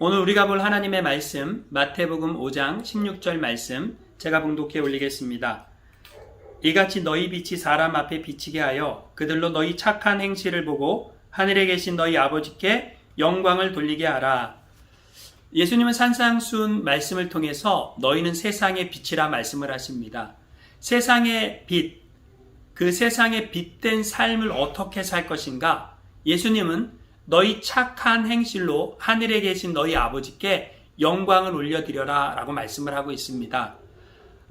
오늘 우리가 볼 하나님의 말씀, 마태복음 5장 16절 말씀 제가 봉독해 올리겠습니다. 이같이 너희 빛이 사람 앞에 비치게 하여 그들로 너희 착한 행실을 보고 하늘에 계신 너희 아버지께 영광을 돌리게 하라. 예수님은 산상수훈 말씀을 통해서 너희는 세상의 빛이라 말씀을 하십니다. 세상의 빛, 그 세상의 빛된 삶을 어떻게 살 것인가? 예수님은 너희 착한 행실로 하늘에 계신 너희 아버지께 영광을 올려드려라 라고 말씀을 하고 있습니다.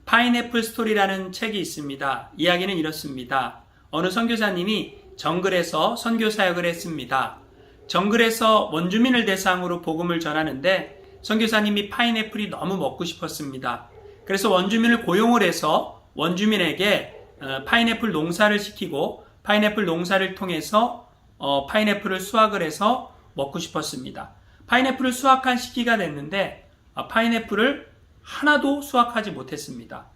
파인애플 스토리라는 책이 있습니다. 이야기는 이렇습니다. 어느 선교사님이 정글에서 선교 사역을 했습니다. 정글에서 원주민을 대상으로 복음을 전하는데 선교사님이 파인애플이 너무 먹고 싶었습니다. 그래서 원주민을 고용을 해서 원주민에게 파인애플 농사를 시키고 파인애플 농사를 통해서 파인애플을 수확을 해서 먹고 싶었습니다. 파인애플을 수확한 시기가 됐는데 파인애플을 하나도 수확하지 못했습니다.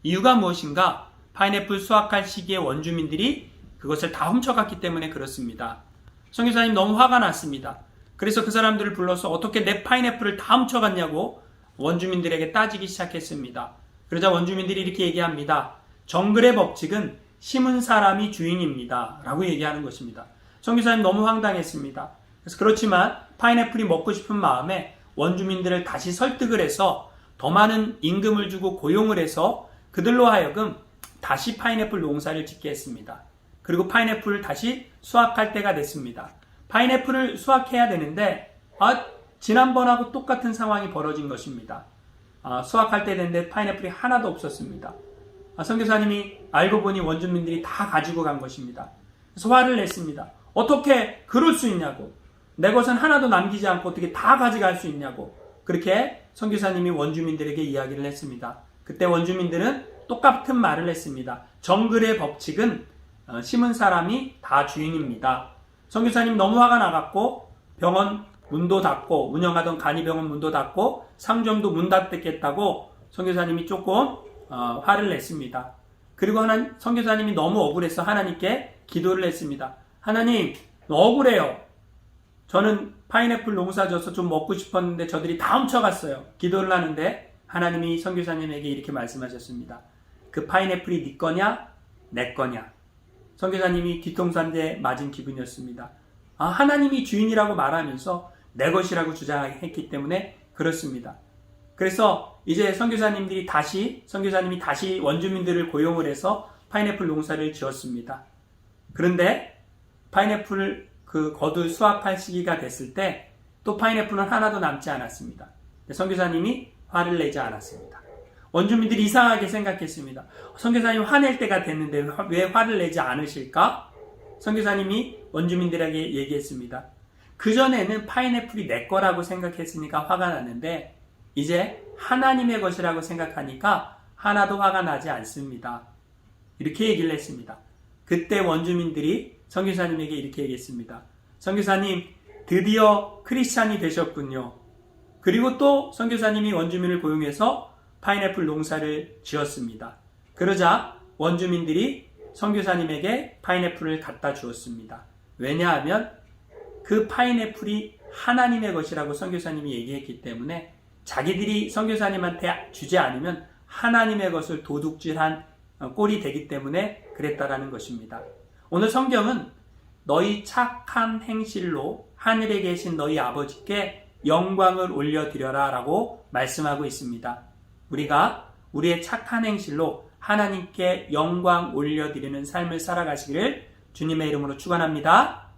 이유가 무엇인가? 파인애플 수확할 시기에 원주민들이 그것을 다 훔쳐갔기 때문에 그렇습니다. 선교사님 너무 화가 났습니다. 그래서 그 사람들을 불러서 어떻게 내 파인애플을 다 훔쳐갔냐고 원주민들에게 따지기 시작했습니다. 그러자 원주민들이 이렇게 얘기합니다. 정글의 법칙은 심은 사람이 주인입니다. 라고 얘기하는 것입니다. 선교사님 너무 황당했습니다. 그래서 그렇지만 파인애플이 먹고 싶은 마음에 원주민들을 다시 설득을 해서 더 많은 임금을 주고 고용을 해서 그들로 하여금 다시 파인애플 농사를 짓게 했습니다. 그리고 파인애플을 다시 수확할 때가 됐습니다. 파인애플을 수확해야 되는데 지난번하고 똑같은 상황이 벌어진 것입니다. 수확할 때 됐는데 파인애플이 하나도 없었습니다. 선교사님이 알고 보니 원주민들이 다 가지고 간 것입니다. 그래서 화를 냈습니다. 어떻게 그럴 수 있냐고. 내 것은 하나도 남기지 않고 어떻게 다 가져갈 수 있냐고. 그렇게 선교사님이 원주민들에게 이야기를 했습니다. 그때 원주민들은 똑같은 말을 했습니다. 정글의 법칙은 심은 사람이 다 주인입니다. 선교사님 너무 화가 나갔고 병원 문도 닫고 운영하던 간이병원 문도 닫고 상점도 문 닫겠다고 선교사님이 조금 화를 냈습니다. 그리고 선교사님이 너무 억울해서 하나님께 기도를 했습니다. 하나님, 억울해요. 저는 파인애플 농사 져서 좀 먹고 싶었는데 저들이 다 훔쳐갔어요. 기도를 하는데 하나님이 선교사님에게 이렇게 말씀하셨습니다. 그 파인애플이 네 거냐? 내 거냐? 선교사님이 뒤통수 한 대 맞은 기분이었습니다. 하나님이 주인이라고 말하면서 내 것이라고 주장했기 때문에 그렇습니다. 그래서 이제 선교사님이 다시 원주민들을 고용을 해서 파인애플 농사를 지었습니다. 그런데 파인애플을 거두 수확할 시기가 됐을 때 또 파인애플은 하나도 남지 않았습니다. 선교사님이 화를 내지 않았습니다. 원주민들이 이상하게 생각했습니다. 선교사님 화낼 때가 됐는데 왜 화를 내지 않으실까? 선교사님이 원주민들에게 얘기했습니다. 그전에는 파인애플이 내 거라고 생각했으니까 화가 났는데 이제 하나님의 것이라고 생각하니까 하나도 화가 나지 않습니다. 이렇게 얘기를 했습니다. 그때 원주민들이 선교사님에게 이렇게 얘기했습니다. 선교사님, 드디어 크리스찬이 되셨군요. 그리고 또 선교사님이 원주민을 고용해서 파인애플 농사를 지었습니다. 그러자 원주민들이 선교사님에게 파인애플을 갖다 주었습니다. 왜냐하면 그 파인애플이 하나님의 것이라고 선교사님이 얘기했기 때문에 자기들이 선교사님한테 주지 않으면 하나님의 것을 도둑질한 꼴이 되기 때문에 그랬다라는 것입니다. 오늘 성경은 너희 착한 행실로 하늘에 계신 너희 아버지께 영광을 올려드려라 라고 말씀하고 있습니다. 우리가 우리의 착한 행실로 하나님께 영광 올려드리는 삶을 살아가시기를 주님의 이름으로 축원합니다.